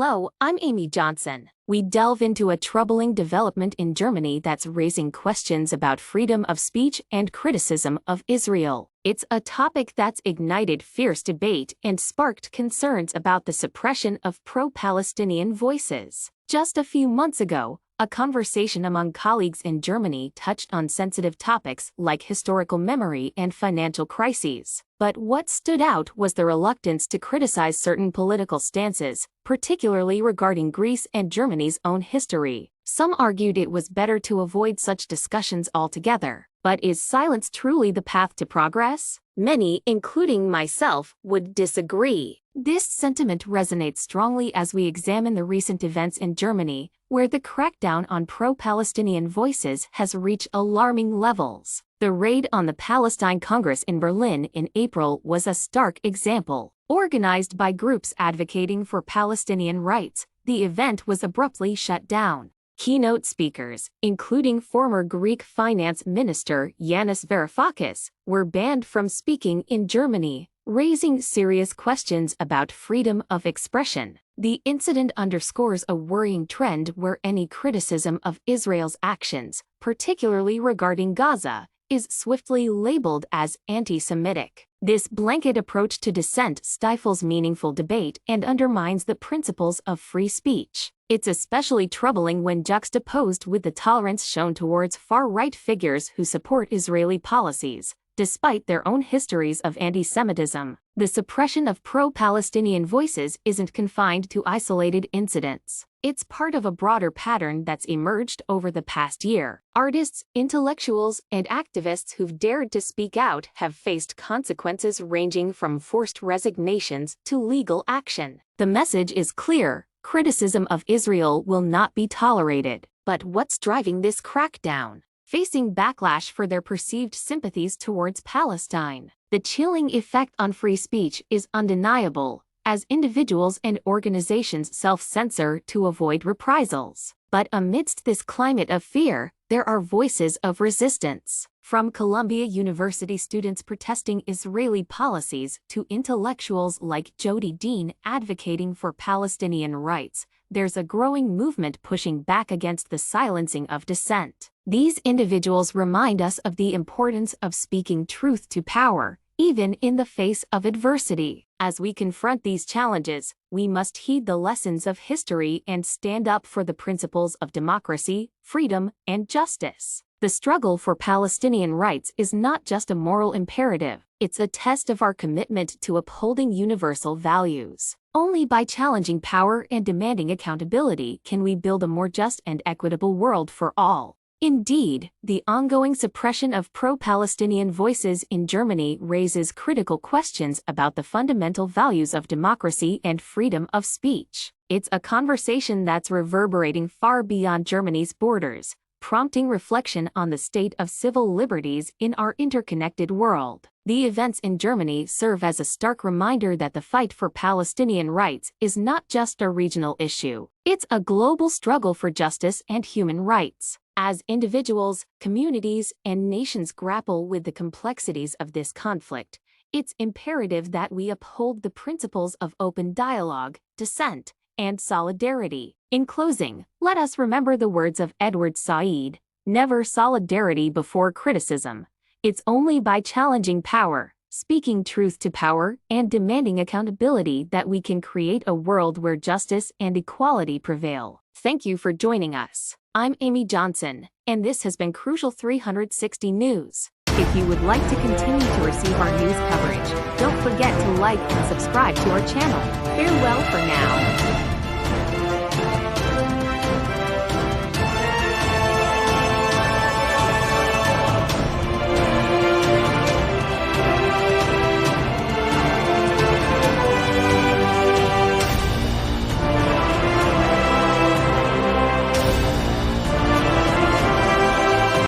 Hello, I'm Amy Johnson. We delve into a troubling development in Germany that's raising questions about freedom of speech and criticism of Israel. It's a topic that's ignited fierce debate and sparked concerns about the suppression of pro-Palestinian voices. Just a few months ago, a conversation among colleagues in Germany touched on sensitive topics like historical memory and financial crises. But what stood out was the reluctance to criticize certain political stances, particularly regarding Greece and Germany's own history. Some argued it was better to avoid such discussions altogether. But is silence truly the path to progress? Many, including myself, would disagree. This sentiment resonates strongly as we examine the recent events in Germany, where the crackdown on pro-Palestinian voices has reached alarming levels. The raid on the Palestine Congress in Berlin in April was a stark example. Organized by groups advocating for Palestinian rights, the event was abruptly shut down. Keynote speakers, including former Greek finance minister Yanis Varoufakis, were banned from speaking in Germany, raising serious questions about freedom of expression. The incident underscores a worrying trend where any criticism of Israel's actions, particularly regarding Gaza, is swiftly labeled as anti-Semitic. This blanket approach to dissent stifles meaningful debate and undermines the principles of free speech. It's especially troubling when juxtaposed with the tolerance shown towards far-right figures who support Israeli policies, despite their own histories of anti-Semitism. The suppression of pro-Palestinian voices isn't confined to isolated incidents. It's part of a broader pattern that's emerged over the past year. Artists, intellectuals, and activists who've dared to speak out have faced consequences ranging from forced resignations to legal action. The message is clear: criticism of Israel will not be tolerated. But what's driving this crackdown? Facing backlash for their perceived sympathies towards Palestine. The chilling effect on free speech is undeniable, as individuals and organizations self-censor to avoid reprisals. But amidst this climate of fear, there are voices of resistance. From Columbia University students protesting Israeli policies to intellectuals like Jody Dean advocating for Palestinian rights, there's a growing movement pushing back against the silencing of dissent. These individuals remind us of the importance of speaking truth to power, even in the face of adversity. As we confront these challenges, we must heed the lessons of history and stand up for the principles of democracy, freedom, and justice. The struggle for Palestinian rights is not just a moral imperative, it's a test of our commitment to upholding universal values. Only by challenging power and demanding accountability can we build a more just and equitable world for all. Indeed, the ongoing suppression of pro-Palestinian voices in Germany raises critical questions about the fundamental values of democracy and freedom of speech. It's a conversation that's reverberating far beyond Germany's borders, prompting reflection on the state of civil liberties in our interconnected world. The events in Germany serve as a stark reminder that the fight for Palestinian rights is not just a regional issue. It's a global struggle for justice and human rights. As individuals, communities, and nations grapple with the complexities of this conflict, it's imperative that we uphold the principles of open dialogue, dissent, and solidarity. In closing, let us remember the words of Edward Said: "Never solidarity before criticism. It's only by challenging power, speaking truth to power, and demanding accountability that we can create a world where justice and equality prevail." Thank you for joining us. I'm Amy Johnson, and this has been Crucial 360 News. If you would like to continue to receive our news coverage, don't forget to like and subscribe to our channel. Farewell for now.